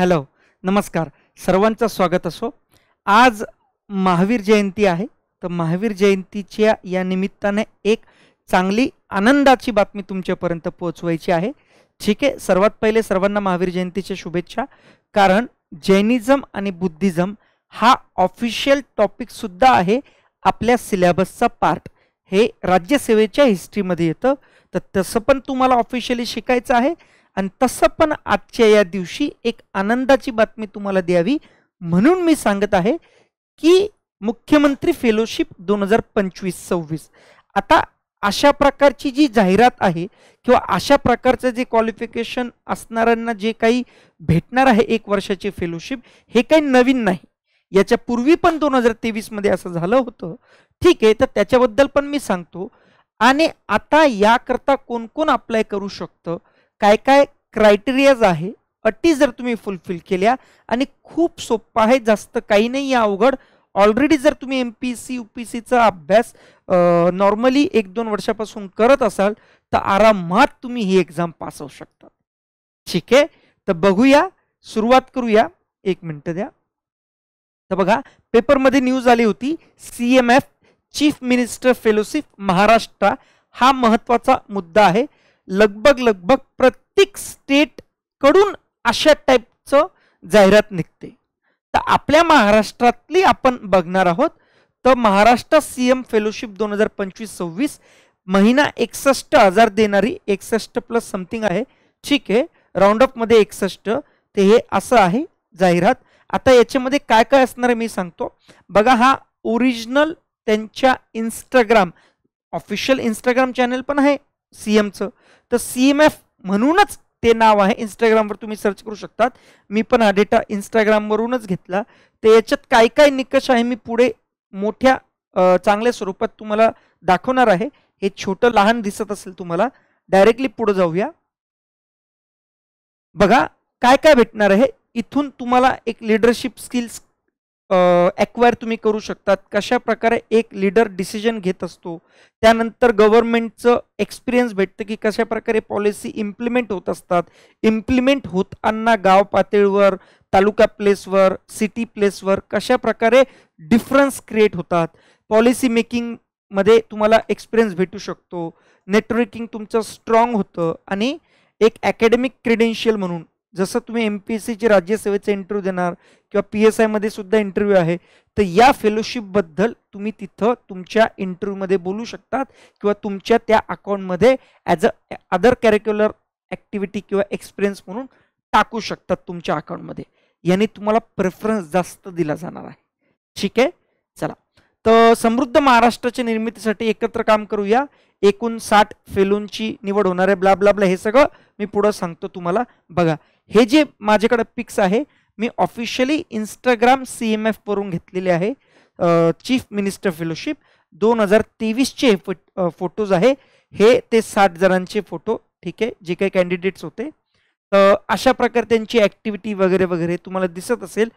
Hello, नमस्कार. सर्वांचं स्वागत असो. आज महावीर जयंती आहे. तर महावीर जयंतीच्या या निमित्ताने एक चांगली आनंदाची बातमी तुमच्यापर्यंत पोहोचवायची आहे. ठीक आहे, सर्वात पहिले सर्वांना महावीर जयंतीच्या शुभेच्छा. कारण जैनिझम आणि बुद्धिझम हा ऑफिशियल टॉपिक सुद्धा आहे आपल्या सिलेबसचा पार्ट. हे राज्यसेवेच्या हिस्ट्रीमध्ये येतं. तर तसं पण तुम्हाला ऑफिशियली शिकायचं आहे आणि तसं पण आजच्या या दिवशी एक आनंदाची बातमी तुम्हाला द्यावी म्हणून मी सांगत आहे की मुख्यमंत्री फेलोशिप 2025-26. आता अशा प्रकारची जी जाहिरात आहे किंवा अशा प्रकारचं जे क्वालिफिकेशन असणाऱ्यांना जे काही भेटणार आहे 1 वर्षाची फेलोशिप, हे काही नवीन नाही. याच्या पूर्वी पण 2023 मध्ये असं झालं होतं. ठीक आहे, तर त्याच्याबद्दल पण मी सांगतो. आणि आता याकरता कोण कोण अप्लाय करू शकतं, काय काय क्रायटेरियाज आहे, अटी जर तुम्ही फुलफिल केल्या, आणि खूप सोपं आहे, जास्त काही नाही आहे अवघड. ऑलरेडी जर तुम्ही MPSC UPSCचा अभ्यास नॉर्मली 1-2 वर्षापासून करत असाल तर आरामात तुम्ही ही एक्झाम पास होऊ शकता. ठीक आहे, तर बघूया, सुरुवात करूया. 1 मिनिट द्या. तर बघा, पेपरमध्ये न्यूज आली होती, CMF chief minister fellowship Maharashtra हा महत्वाचा मुद्दा आहे. लगभग प्रत्येक स्टेट कडून अशा टाईपचं जाहिरात निघते. तर आपल्या महाराष्ट्रातली आपण बघणार आहोत. तर महाराष्ट्र CM फेलोशिप 2025-26 महिना 61,000 देणारी, 61 प्लस समथिंग आहे. ठीक आहे, राऊंड अप मध्ये 61. ते हे असं आहे जाहिरात. आता याच्यामध्ये काय काय असणार आहे मी सांगतो. बघा, हा ओरिजिनल त्यांच्या इंस्टाग्राम, ऑफिशियल इंस्टाग्राम चॅनल पण आहे CMचं. तर CMF म्हणूनच ते नाव आहे. इंस्टाग्रामवर तुम्ही सर्च करू शकतात. मी पण हा डेटा इंस्टाग्रामवरूनच घेतला. तर याच्यात काय काय निकष आहे मी पुढे मोठ्या चांगल्या स्वरूपात तुम्हाला दाखवणार आहे. हे छोटं लहान दिसत असेल तुम्हाला, डायरेक्टली पुढे जाऊया. बघा काय काय भेटणार आहे. इथून तुम्हाला एक लिडरशिप स्किल्स ॲक्वायर तुम्ही करू शकतात, कशा प्रकारे एक लीडर डिसिजन घेत असतो. त्यानंतर गव्हर्नमेंटचं एक्सपिरियन्स भेटतं की कशा प्रकारे पॉलिसी इम्प्लिमेंट होत असतात. इम्प्लिमेंट होताना गाव पातळीवर, तालुका प्लेसवर, सिटी प्लेसवर कशा प्रकारे डिफरन्स क्रिएट होतात. पॉलिसी मेकिंगमध्ये तुम्हाला एक्सपिरियन्स भेटू शकतो. नेटवर्किंग तुमचं स्ट्रॉंग होतं. आणि एक अकॅडमिक क्रेडेन्शियल म्हणून, जसं तुम्ही MPSCचे राज्यसेवेचे इंटरव्ह्यू देणार किंवा PSI मध्ये सुद्धा इंटरव्ह्यू आहे, तर या फेलोशिपबद्दल तुम्ही तिथं तुमच्या इंटरव्ह्यूमध्ये बोलू शकतात किंवा तुमच्या त्या अकाउंटमध्ये ॲज अ अदर कॅरिक्युलर ॲक्टिव्हिटी किंवा एक्सपिरियन्स म्हणून टाकू शकतात तुमच्या अकाउंटमध्ये. याने तुम्हाला प्रेफरन्स जास्त दिला जाणार आहे. ठीक आहे, चला. तर समृद्ध महाराष्ट्राच्या निर्मितीसाठी एकत्र काम करूया. एकूण 60 फेलोंची निवड होणार आहे. ब्ला ब्ला ब्ला, हे सगळं मी पुढं सांगतो तुम्हाला. बघा, हे जे माझ्याकडे पिक्स आहे मी ऑफिशियली इंस्टाग्राम CMF वरून घेतलेले आहे. चीफ मिनिस्टर फेलोशिप 2023चे फोटोज आहे हे. ते 60 जणांचे फोटो. ठीक आहे, जे काही कॅन्डिडेट्स होते. अशा प्रकारे त्यांची ॲक्टिव्हिटी वगैरे वगैरे तुम्हाला दिसत असेल.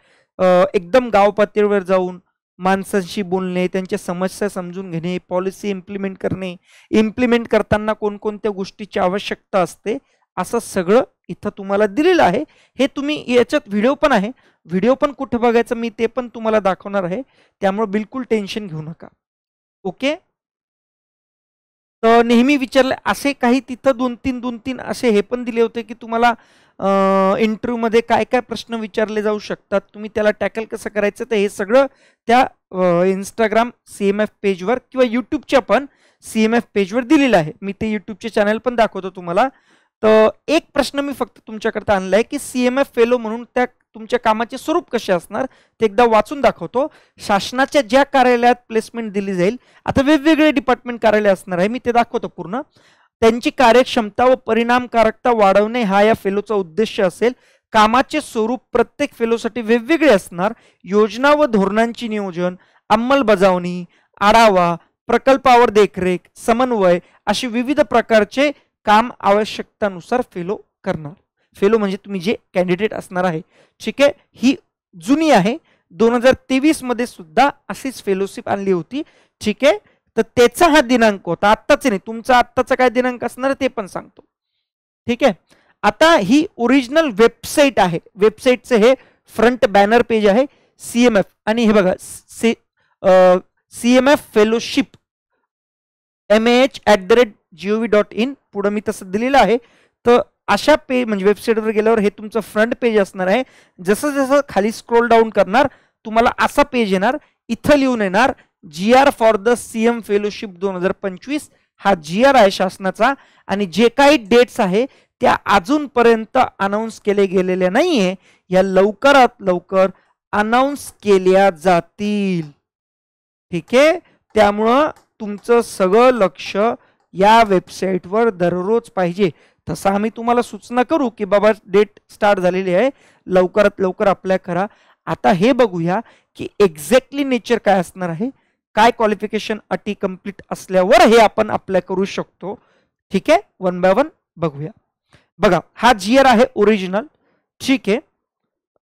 एकदम गाव पातळीवर जाऊन माणसांशी बोलणे, त्यांच्या समस्या समजून घेणे, पॉलिसी इम्प्लिमेंट करणे, इम्प्लिमेंट करताना कोणकोणत्या गोष्टीची आवश्यकता असते, असं सगळं इथं तुम्हाला दिलेलं आहे. हे तुम्ही याच्यात व्हिडिओ पण आहे. व्हिडिओ पण कुठे बघायचं मी ते पण तुम्हाला दाखवणार आहे. त्यामुळे बिलकुल टेन्शन घेऊ नका. ओके, तर नेहमी विचारले असे काही तिथं 2-3 असे हे पण दिले होते की तुम्हाला इंटरव्ह्यूमध्ये काय काय प्रश्न विचारले जाऊ शकतात, तुम्ही त्याला टॅकल कसं करायचं. तर हे सगळं त्या इंस्टाग्राम CMF पेजवर किंवा यूट्यूबच्या पण CMF पेजवर दिलेलं आहे. मी ते यूट्यूबचे चॅनल पण दाखवतो तुम्हाला. तर एक प्रश्न मी फक्त तुमच्याकरता आणला आहे की CMF फेलो म्हणून त्या तुमच्या कामाचे स्वरूप कसे असणार ते एकदा वाचून दाखवतो. शासनाच्या ज्या कार्यालयात प्लेसमेंट दिली जाईल, आता वेगवेगळे डिपार्टमेंट कार्यालय असणार आहे, मी ते दाखवतो पूर्ण. त्यांची कार्यक्षमता व परिणामकारकता वाढवणे हा या फेलोचा उद्देश असेल. कामाचे स्वरूप प्रत्येक फेलोसाठी वेगवेगळे असणार. योजना व धोरणांची नियोजन, अंमलबजावणी, आढावा, प्रकल्पावर देखरेख, समन्वय अशी विविध प्रकारचे काम आवश्यकतानुसार फेलो करणार. फेलो म्हणजे तुम्ही जे कॅन्डिडेट असणार आहे. ठीक आहे, ही जुनी आहे. 2023 मध्ये सुद्धा अशीच फेलोशिप आणली होती. ठीक आहे, तर त्याचा हा दिनांक होता, आत्ताच नाही. तुमचा आत्ताचा काय दिनांक असणार ते पण सांगतो. ठीक आहे, आता ही ओरिजिनल वेबसाईट आहे, वेबसाईटचं हे फ्रंट बॅनर पेज आहे CMF. आणि हे बघा CMF फेलोशिप MAH@gov.in पुढे मी तसं दिलेलं आहे. तर अशा पेज म्हणजे वेबसाईटवर गेल्यावर हे तुमचं फ्रंट पेज असणार आहे. जसं जसं खाली स्क्रोल डाऊन करणार तुम्हाला असा पेज येणार. इथं लिहून येणार GR for the CM fellowship 2025. हा GR आहे शासनाचा आणि जे काही डेट्स आहे त्या अजूनपर्यंत अनाऊन्स केले गेलेल्या नाहीये, या लवकरात लवकर अनाऊन्स केल्या जातील. ठीक आहे, त्यामुळं तुमचं सगळं लक्ष या वेबसाईटवर दररोज पाहिजे. तसं आम्ही तुम्हाला सूचना करू की बाबा डेट स्टार्ट झालेली आहे, लवकरात लवकर अप्लाय करा. आता हे बघूया की एक्झॅक्टली नेचर काय असणार आहे, काय क्वालिफिकेशन अटी कंप्लीट असल्यावर हे आपण अप्लाय करू शकतो. ठीक आहे, वन बाय वन बघूया. बघा हा GR आहे ओरिजिनल. ठीक आहे,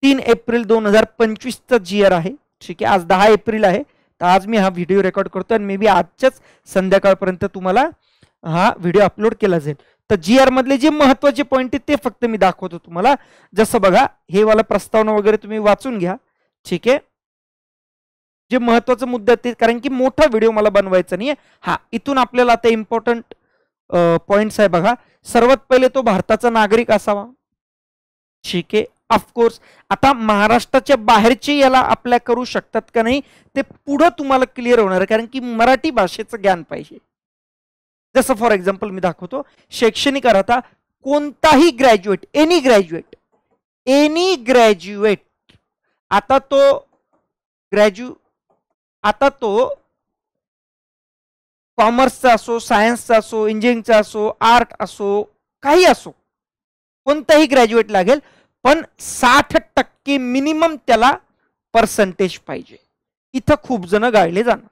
3 एप्रिल 2025 चा GR आहे. ठीक आहे, आज 10 एप्रिल आहे. तर आज मी हा व्हिडिओ रेकॉर्ड करतो आणि मे बी आजच्याच संध्याकाळपर्यंत तुम्हाला हा व्हिडिओ अपलोड केला जाईल. तर GR मधले जे महत्वाचे पॉईंट आहेत ते फक्त मी दाखवतो तुम्हाला. जसं बघा हे वाला प्रस्तावना वगैरे तुम्ही वाचून घ्या. ठीक आहे, जे महत्वाचे मुद्दे आहेत कारण की मोठा व्हिडिओ मला बनवायचा नाहीये. हा इथून आपल्याला आता इम्पॉर्टंट पॉइंट्स आहे बघा. सर्वात पहिले तो भारताचा नागरिक असावा. ठीक आहे, ऑफकोर्स. आता महाराष्ट्राच्या बाहेरचे याला अप्लाय करू शकतात का नाही ते पुढे तुम्हाला क्लिअर होणार आहे, कारण की मराठी भाषेचं ज्ञान पाहिजे. जसं फॉर एक्झाम्पल मी दाखवतो, शैक्षणिक अर्हता कोणताही ग्रॅज्युएट, एनी ग्रॅज्युएट. आता तो कॉमर्सचा असो, सायन्सचा असो, इंजिनिअरिंगचा असो, आर्ट असो, काही असो, कोणताही ग्रॅज्युएट लागेल, पण 60% मिनिमम त्याला पर्सेंटेज पाहिजे. इथं खूप जण गाळले जाणार.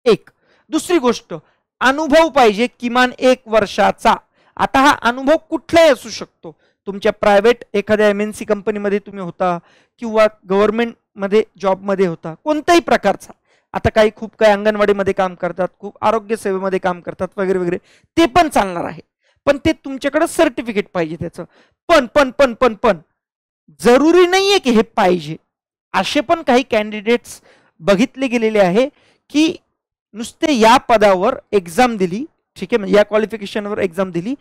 एक. दुसरी गोष्ट, अनुभव पाहिजे किमान 1 वर्षाचा. आता हा अनुभव कुठलाही असू शकतो. तुमच्या प्रायव्हेट एखाद्या MNC कंपनीमध्ये तुम्ही होता किंवा गव्हर्नमेंट मध्ये जॉबमध्ये होता, कोणत्याही प्रकारचा. आता काही खूप काही अंगणवाडीमध्ये काम करतात, खूप आरोग्य सेवेमध्ये काम करतात वगैरे वगैरे, ते पण चालणार आहे. पण ते तुमच्याकडे सर्टिफिकेट पाहिजे त्याचं. पण जरुरी नाहीये की हे पाहिजे. असे पण काही कॅन्डिडेट्स बघितले गेलेले आहे की नुसते या पदावर एक्झाम दिली. ठीक आहे, या क्वालिफिकेशनवर एक्झाम दिली,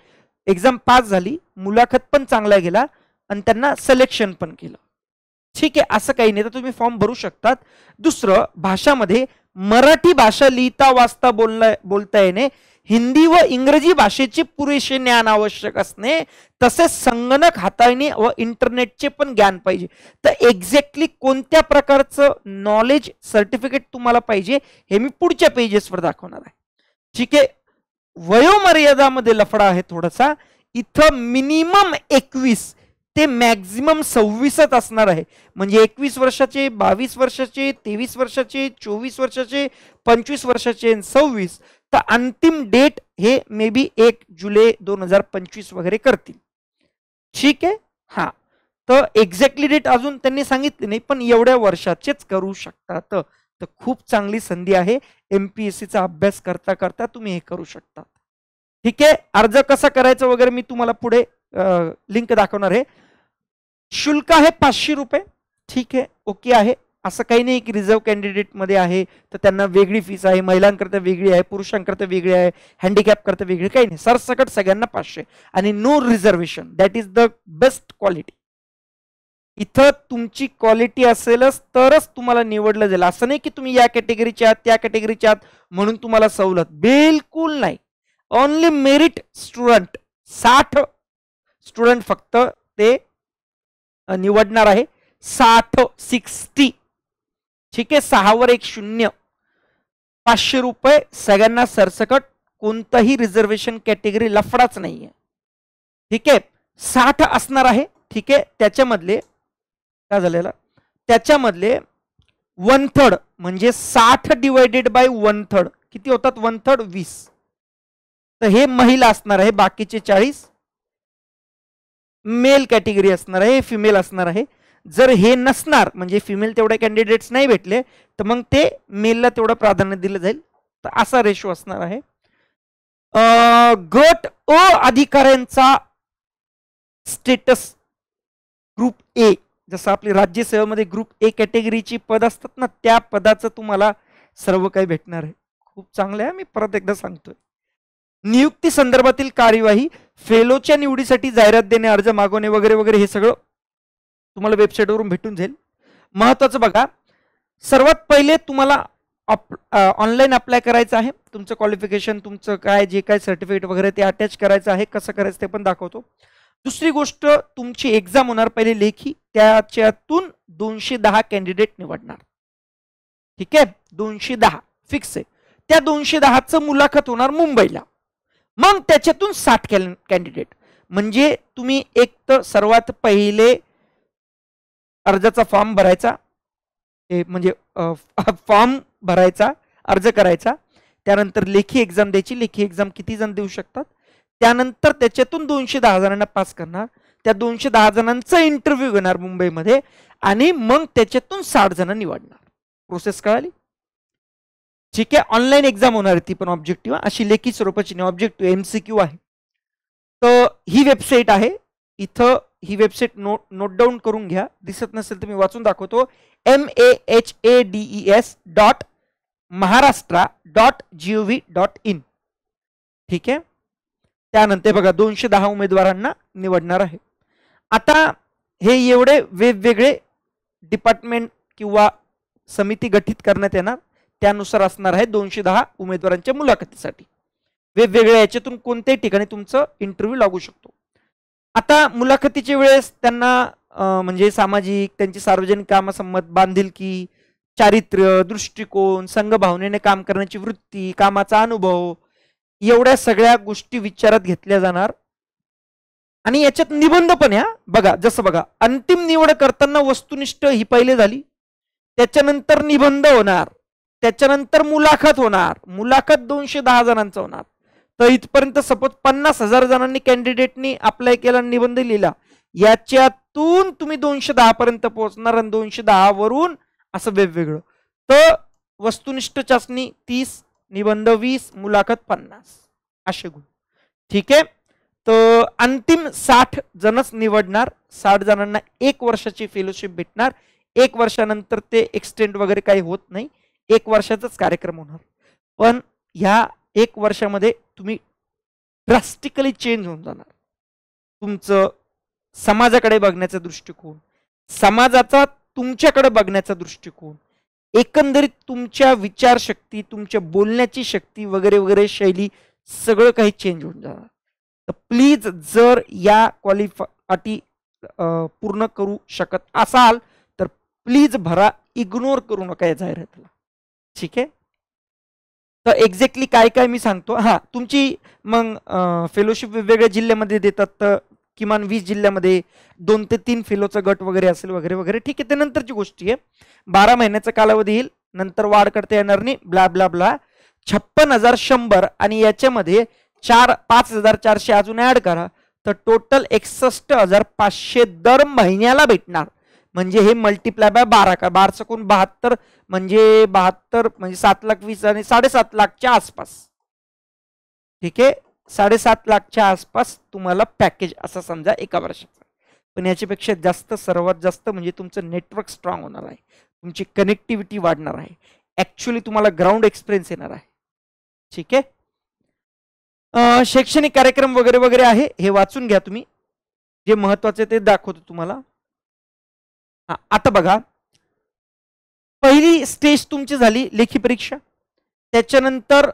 एक्झाम पास झाली, मुलाखत पण चांगला गेला आणि त्यांना सिलेक्शन पण केलं. ठीक आहे, असं काही नाही. तर तुम्ही फॉर्म भरू शकतात. दुसरं, भाषामध्ये मराठी भाषा लिहिता वाचता बोलता येणे, हिंदी व इंग्रजी भाषेचे पुरेसे ज्ञान आवश्यक असणे, तसेच संगणक हाताळणे व इंटरनेटचे पण ज्ञान पाहिजे. तर एक्झॅक्टली कोणत्या प्रकारचं नॉलेज सर्टिफिकेट तुम्हाला पाहिजे हे मी पुढच्या पेजेसवर दाखवणार आहे. ठीक आहे, वयोमर्यादामध्ये लफडा आहे थोडासा. इथं मिनिमम 21 ते मॅक्झिमम 26च असणार आहे. म्हणजे 21 वर्षाचे, 22 वर्षाचे, 23 वर्षाचे, 24 वर्षाचे, 25 वर्षाचे, 26. तर अंतिम डेट हे मे बी 1 जुलै 2025 वगैरे करतील. ठीक आहे, हा. तर एक्झॅक्टली डेट अजून त्यांनी सांगितली नाही, पण एवढ्या वर्षाचेच करू शकतात. तर खूप चांगली संधी आहे. MPSCचा अभ्यास करता करता तुम्ही हे करू शकता. ठीक आहे, अर्ज कसा करायचा वगैरे मी तुम्हाला पुढे लिंक दाखवणार आहे. शुल्क आहे 500 रुपये. ठीक आहे, ओके आहे. असं काही नाही की रिझर्व्ह कॅन्डिडेट मध्ये आहे तर त्यांना वेगळी फीस आहे, महिलांकरता वेगळी आहे, पुरुषांकरता वेगळी आहे, हँडिकॅप करता वेगळी, काही नाही. सरसकट सगळ्यांना 500 आणि no reservation. That is the best quality. इथं तुमची क्वालिटी असेलच तरच तुम्हाला निवडलं जाईल. असं नाही की तुम्ही या कॅटेगरीचे आहात, त्या कॅटेगरीचे आहात म्हणून तुम्हाला सवलत, बिलकुल नाही. ओनली मेरिट स्टुडंट, 60 स्टुडंट फक्त ते निवडणार आहे. 60. ठीक आहे, 6 वर 1 0. 500 रुपये सगळ्यांना सरसकट, कोणताही रिझर्वेशन कॅटेगरी लफडाच नाहीये. ठीक आहे, 60 असणार आहे. ठीक आहे, त्याच्यामधले काय झालेलं, त्याच्यामधले 1/3 म्हणजे 60 डिवायडेड बाय 1/3 किती होतात, 1/3 20. तर हे महिला असणार आहे, बाकीचे 40 मेल कॅटेगरी असणार आहे, फिमेल असणार आहे. जर हे नसणार म्हणजे फिमेल तेवढे कॅन्डिडेट्स नाही भेटले तर मग ते मेलला तेवढं प्राधान्य दिलं जाईल. तर असा रेशो असणार आहे. गट अ अधिकाऱ्यांचा स्टेटस ग्रुप ए, जसं आपली राज्यसेवेमध्ये ग्रुप ए कॅटेगरीची पद असतात ना, त्या पदाचं तुम्हाला सर्व काही भेटणार आहे. खूप चांगलं आहे. मी परत एकदा सांगतोय, नियुक्ती संदर्भातील कार्यवाही, फेलोच्या निवडीसाठी जाहिरात देणे, अर्ज मागवणे वगैरे वगैरे, हे सगळं तुम्हाला वेबसाईटवरून भेटून जाईल. महत्वाचं बघा, सर्वात पहिले तुम्हाला ऑनलाईन अप्लाय करायचं आहे. तुमचं क्वालिफिकेशन, तुमचं काय जे काय सर्टिफिकेट वगैरे ते अटॅच करायचं आहे. कसं करायचं ते पण दाखवतो. दुसरी गोष्ट, तुमची एक्झाम होणार पहिले लेखी, त्याच्यातून 210 कॅन्डिडेट निवडणार. ठीक आहे, 210 फिक्स आहे. त्या 210चं मुलाखत होणार मुंबईला. मग त्याच्यातून 60 कॅन्डिडेट. म्हणजे तुम्ही एक तर सर्वात पहिले अर्जाचा फॉर्म भरायचा, म्हणजे फॉर्म भरायचा, अर्ज करायचा, त्यानंतर लेखी एक्झाम द्यायची. लेखी एक्झाम किती जण देऊ शकतात, त्यानंतर त्याच्यातून 210 जणांना पास करणार. त्या 210 जणांचा इंटरव्ह्यू घेणार मुंबईमध्ये आणि मग त्याच्यातून 60 जण निवडणार. प्रोसेस कळाली? ठीक आहे. ऑनलाईन एक्झाम होणार ती पण ऑब्जेक्टिव्ह, अशी लेखी स्वरूपाची नाही, ऑब्जेक्टिव्ह MCQ आहे. तर ही वेबसाईट आहे. इथं ही वेबसाईट नोट डाऊन करून घ्या. दिसत नसेल तर मी वाचून दाखवतो. mahades.maharashtra.gov.in. ठीक आहे. त्यानंतर बघा 210 उमेदवारांना निवडणार आहे. आता हे एवढे वेगवेगळे डिपार्टमेंट किंवा समिती गठीत करण्यात येणार, त्यानुसार असणार आहे 210 उमेदवारांच्या मुलाखतीसाठी. वेगवेगळ्या याच्यातून कोणत्याही ठिकाणी तुमचं इंटरव्ह्यू लागू शकतो. आता मुलाखतीच्या वेळेस त्यांना म्हणजे सामाजिक, त्यांची सार्वजनिक कामसंमत, बांधिलकी, चारित्र्य, दृष्टिकोन, संघभावनेने काम करण्याची वृत्ती, कामाचा अनुभव, एवढ्या सगळ्या गोष्टी विचारात घेतल्या जाणार. आणि याच्यात निबंध पण आहे. बघा, जसं बघा, अंतिम निवड करताना वस्तुनिष्ठ ही पहिले झाली, त्याच्यानंतर निबंध होणार, त्याच्यानंतर मुलाखत होणार. मुलाखत 210 जणांचं होणार. तर इथपर्यंत सपोज 50,000 जणांनी कॅन्डिडेटनी अप्लाय केला, निबंध लिहिला, याच्यातून तुम्ही 210 पर्यंत पोहोचणार आणि 210 वरून असं वेगवेगळं. तर वस्तुनिष्ठ चाचणी 30, निबंध 20, मुलाखत 50 असे गुण. ठीक आहे. तर अंतिम 60 जणच निवडणार. 60 जणांना 1 वर्षाची फेलोशिप भेटणार. 1 वर्षानंतर ते एक्सटेंड वगैरे काही होत नाही, 1 वर्षाचाच कार्यक्रम होणार. पण ह्या 1 वर्षामध्ये तुम्ही ड्रास्टिकली चेंज होऊन जाणार. तुमचं समाजाकडे बघण्याचा दृष्टिकोन, समाजाचा तुमच्याकडे बघण्याचा दृष्टिकोन, एकंदरीत तुमच्या विचारशक्ती, तुमच्या बोलण्याची शक्ती वगैरे वगैरे, शैली, सगळं काही चेंज होऊन जाणार. तर प्लीज, जर या अटी पूर्ण करू शकत असाल तर प्लीज भरा, इग्नोर करू नका या जाहिरातीला. ठीक आहे. तर एक्झॅक्टली काय काय मी सांगतो. हां, तुमची मग फेलोशिप वेगवेगळ्या जिल्ह्यामध्ये देतात. तर किमान 20 जिल्ह्यामध्ये 2 ते 3 फेलोचा गट वगैरे असेल वगैरे वगैरे. ठीक आहे, ते नंतरची गोष्टी आहे. 12 महिन्याचा कालावधी येईल, नंतर वाढ करता येणार नाही, ब्ला ब्ला ब्ला. 56,100 आणि याच्यामध्ये 5,400 अजून ऍड करा, तर टोटल 61,500 दर महिन्याला भेटणार. म्हणजे हे मल्टिप्लाय बाय 12 का, 12 कोण 72, म्हणजे 72 म्हणजे 7,20,000 आणि 7.5 लाखच्या आसपास. ठीक आहे, 7.5 लाखच्या आसपास तुम्हाला पॅकेज असं समजा एका वर्षाचं. पण याच्यापेक्षा जास्त, सर्वात जास्त म्हणजे तुमचं नेटवर्क स्ट्रॉंग होणार आहे, तुमची कनेक्टिव्हिटी वाढणार आहे, ऍक्च्युअली तुम्हाला ग्राउंड एक्सपिरियन्स येणार आहे. ठीक आहे. शैक्षणिक कार्यक्रम वगैरे वगैरे आहे, हे वाचून घ्या तुम्ही. जे महत्वाचे ते दाखवतो तुम्हाला. आता बघा, पहिली स्टेज तुमची झाली लेखी परीक्षा, त्याच्यानंतर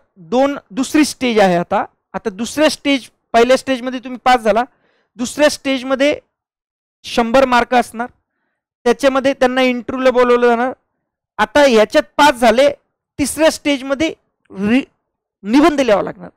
दुसरी स्टेज आहे. आता दुसऱ्या स्टेज, पहिल्या स्टेजमध्ये तुम्ही पास झाला, दुसऱ्या स्टेजमध्ये 100 मार्क असणार, त्याच्यामध्ये त्यांना इंटरव्ह्यूला बोलवलं जाणार. आता याच्यात पास झाले, तिसऱ्या स्टेजमध्ये निबंध लिहावा लागणार,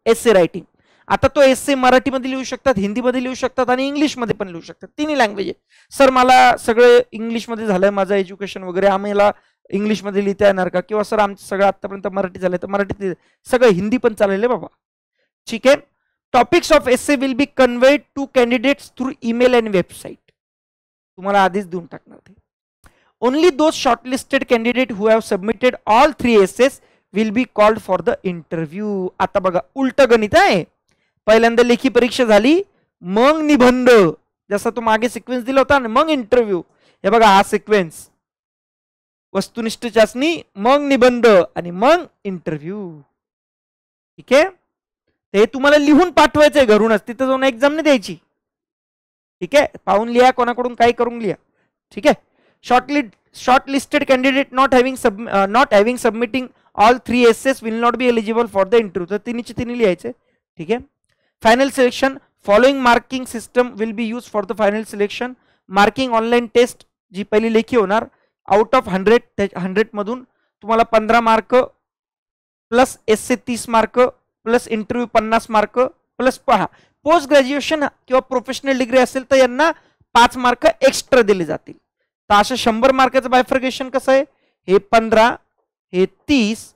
एसे रायटिंग. आता तो एसे मराठीमध्ये लिहू शकतात, हिंदीमध्ये लिहू शकतात आणि इंग्लिशमध्ये पण लिहू शकतात, तिन्ही लँग्वेज आहे. सर मला सगळं इंग्लिशमध्ये झालंय, माझं एज्युकेशन वगैरे, आम्हाला इंग्लिशमध्ये लिहिता येणार का, किंवा सर आमचं सगळं आतापर्यंत मराठी झालंय तर मराठीत, सगळं हिंदी पण चालेल बाबा. ठीक आहे. Topics of essay will be conveyed to candidates through email and website. तुम्हाला आधीच देऊन टाकणार ते. Only those shortlisted candidate who have submitted all 3 essays will be called for the interview. आता बघा, उलट गणित आहे. पहिल्यांदा लेखी परीक्षा झाली, मग निबंध, जसा तो मागे सिक्वेन्स दिला होता ना, मग इंटरव्ह्यू. हे बघा हा सिक्वेन्स, वस्तुनिष्ठ चाचणी, मग निबंध आणि मग इंटरव्ह्यू. ठीक आहे, ते तुम्हाला लिहून पाठवायचंय घरूनच, तिथं जाऊन एक्झाम नाही द्यायची. ठीक आहे, पाहून लिहा, कोणाकडून काही करून लिहा. ठीक आहे. Shortlisted candidate not having submitting all 3 essays will not be eligible for the interview. तर तिन्हीचे तिन्ही लिहायचे. ठीक आहे. Final selection, following marking system will be use for the final selection. Marking online test, जी पहिली लेखी होणार, आउट ऑफ 100 मधून तुम्हाला 15 mark plus essay 30 mark plus interview 50 mark plus पहा पोस्ट ग्रॅज्युएशन किंवा प्रोफेशनल डिग्री असेल तर यांना 5 मार्क एक्स्ट्रा दिले जातील. तर असं 100 मार्काचं बायफर्गेशन कसं आहे, हे 15, हे 30,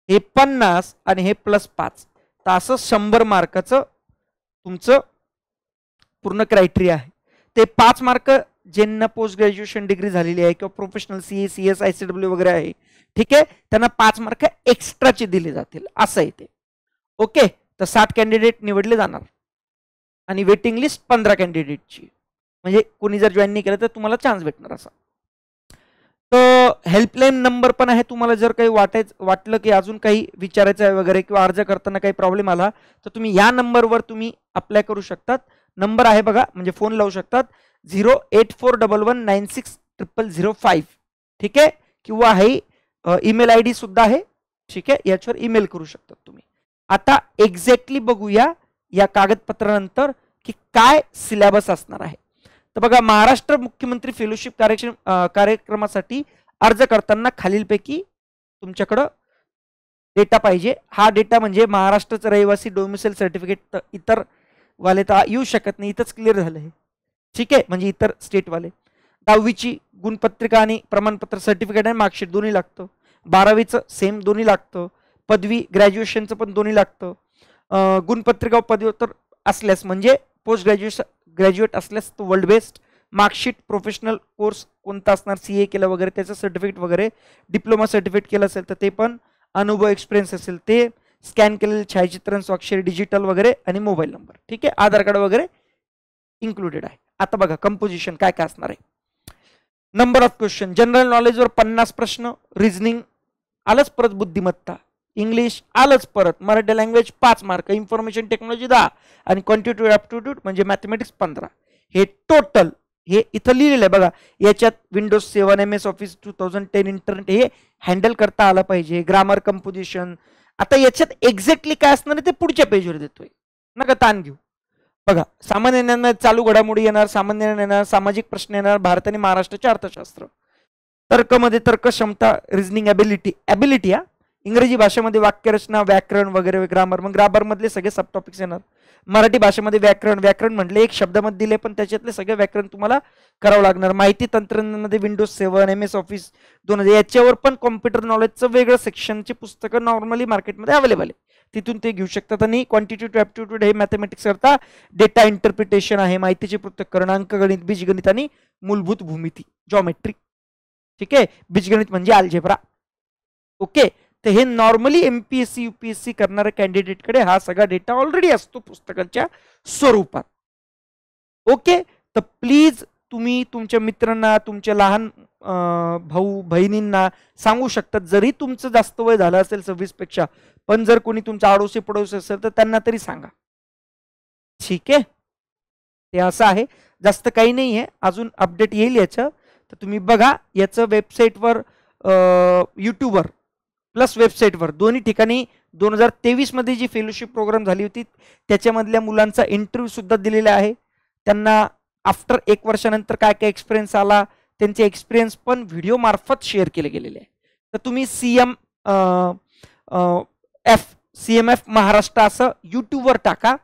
हे 50 आणि हे प्लस 5. तर असं 100 मार्काचं तुमचं पूर्ण क्रायटेरिया आहे. ते 5 मार्क ज्यांना पोस्ट ग्रॅज्युएशन डिग्री झालेली आहे किंवा प्रोफेशनल सीए सीएस आयसीडब्ल्यू वगैरे आहे, ठीक आहे, त्यांना 5 मार्क एक्स्ट्राचे दिले जातील, असं आहे ते. ओके, तर 60 कॅन्डिडेट निवडले जाणार आणि वेटिंग लिस्ट 15 कॅन्डिडेटची, म्हणजे कोणी जर जॉईन नाही केलं तर तुम्हाला चान्स भेटणार असा. तर हेल्पलाईन नंबर पण आहे, तुम्हाला जर काही वाटलं की अजून काही विचारायचं आहे वगैरे किंवा अर्ज करताना काही प्रॉब्लेम आला तर तुम्ही या नंबरवर तुम्ही अप्लाय करू शकतात. नंबर आहे बघा, म्हणजे फोन लावू शकतात 08411960005. ठीक आहे, किंवा हे ईमेल आयडी सुद्धा आहे. ठीक आहे, याच्यावर ईमेल करू शकतात तुम्ही. आता एक्झॅक्टली बघूया या कागदपत्रानंतर की काय सिलेबस असणार आहे. तर बघा, महाराष्ट्र मुख्यमंत्री फेलोशिप कार्यक्रमासाठी अर्ज करताना खालीलपैकी तुमच्याकडं डेटा पाहिजे. हा डेटा म्हणजे महाराष्ट्राचं रहिवासी डोमिसाईल सर्टिफिकेट, इतर वाले तर येऊ शकत नाही, इथंच क्लिअर झालं आहे. ठीक आहे, म्हणजे इतर स्टेटवाले. 10वीची गुणपत्रिका आणि प्रमाणपत्र सर्टिफिकेट आणि मार्कशीट दोन्ही लागतं. 12वीचं सेम दोन्ही लागतं. पदवी ग्रॅज्युएशनचं पण दोन्ही लागतं. गुणपत्रिका पदव्युत्तर असल्यास म्हणजे पोस्ट ग्रॅज्युएट असल्यास तो world best. Marksheet professional course कोणता असणार, सीए केलं वगैरे त्याचं सर्टिफिकेट वगैरे, डिप्लोमा सर्टिफिकेट केलं असेल तर ते पण, अनुभव एक्सपिरियन्स असेल ते, स्कॅन केलेलं छायाचित्रण स्वाक्षरी डिजिटल वगैरे आणि मोबाईल नंबर. ठीक आहे, आधार कार्ड वगैरे इन्क्लुडेड आहे. आता बघा कंपोजिशन काय काय असणार आहे. नंबर ऑफ क्वेश्चन, जनरल नॉलेजवर 50 प्रश्न, रिझनिंग आलंच, परत बुद्धिमत्ता, इंग्लिश आलंच परत, Marathi language 5 mark, information technology 10 आणि क्वांटिटेटिव्ह ॲप्टिट्यूड म्हणजे मॅथमॅटिक्स 15. हे टोटल हे इथं लिहिलेलं आहे बघा. याच्यात विंडोज 7, MS ऑफिस 2010, इंटरनेट हे हँडल करता आलं पाहिजे, ग्रामर, कंपोजिशन. आता याच्यात एक्झॅक्टली काय असणार आहे ते पुढच्या पेजवर देतोय, नका ताण घेऊ. बघा, सामान्य ज्ञान चालू घडामोडी येणार, सामान्य ज्ञान येणार, सामाजिक प्रश्न येणार, भारत आणि महाराष्ट्राचे अर्थशास्त्र, तर्कमध्ये तर्क क्षमता, रिझनिंग ॲबिलिटी हा, इंग्रजी भाषेमध्ये वाक्यरचना, व्याकरण वगैरे, ग्रामर, मग ग्रामर मधले सगळे सब टॉपिक्स येणार. मराठी भाषेमध्ये व्याकरण म्हटले एक शब्दामध्ये दिले पण त्याच्यातले सगळे व्याकरण तुम्हाला करावं लागणार. माहिती तंत्रज्ञानामध्ये विंडोज 7, MS ऑफिस 2000 याच्यावर पण कॉम्प्युटर नॉलेजचं वेगळं सेक्शनची पुस्तकं नॉर्मली मार्केटमध्ये अवेलेबल आहे, तिथून ते घेऊ शकतात. आणि क्वांटिटेटिव्ह ॲप्टिट्यूड हे मॅथमॅटिक्स करता, डेटा इंटरप्रिटेशन आहे, माहितीचे पृथक्करण, अंकगणित, बीजगणित आणि मूलभूत भूमिती, जॉमेट्री. ठीक आहे, बीजगणित म्हणजे अल्जेब्रा. ओके, तर हे नॉर्मली MPSC UPSC करणाऱ्या कॅन्डिडेटकडे हा सगळा डेटा ऑलरेडी असतो पुस्तकांच्या स्वरूपात. ओके, तर प्लीज तुम्ही तुमच्या मित्रांना, तुमच्या लहान भाऊ बहिणींना सांगू शकतात, जरी तुमचं जास्त वय झालं असेल 26 पेक्षा, पण जर कोणी तुमचा आडोशी पडोशी असेल तर त्यांना तरी सांगा. ठीक आहे, ते असं आहे, जास्त काही नाही आहे, अजून अपडेट येईल याचं. तर तुम्ही बघा, याचं वेबसाईटवर, यूट्यूबवर प्लस वेबसाईटवर दोन्ही ठिकाणी 2023 मध्ये जी फेलोशिप प्रोग्राम झाली होती त्याच्यामधल्या मुलांचा इंटरव्ह्यू सुद्धा दिलेला आहे. त्यांना आफ्टर 1 वर्षानंतर काय काय एक्सपिरियन्स आला, त्यांचे एक्सपिरियन्स पण व्हिडिओ मार्फत शेअर केले गेलेले आहे. तर तुम्ही CMF महाराष्ट्र असं यूट्यूबवर टाका,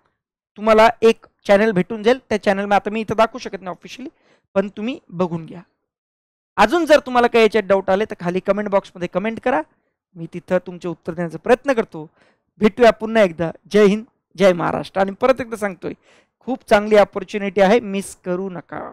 तुम्हाला एक चॅनल भेटून जाईल. त्या चॅनल आता मी इथं दाखवू शकत नाही ऑफिशियली, पण तुम्ही बघून घ्या. अजून जर तुम्हाला काही याच्यात डाऊट आले तर खाली कमेंट बॉक्समध्ये कमेंट करा, मी तिथं तुमचे उत्तर देण्याचा प्रयत्न करतो. भेटूया पुन्हा एकदा. जय हिंद, जय महाराष्ट्र. आणि परत एकदा सांगतोय, खूप चांगली अपॉर्च्युनिटी आहे, मिस करू नका.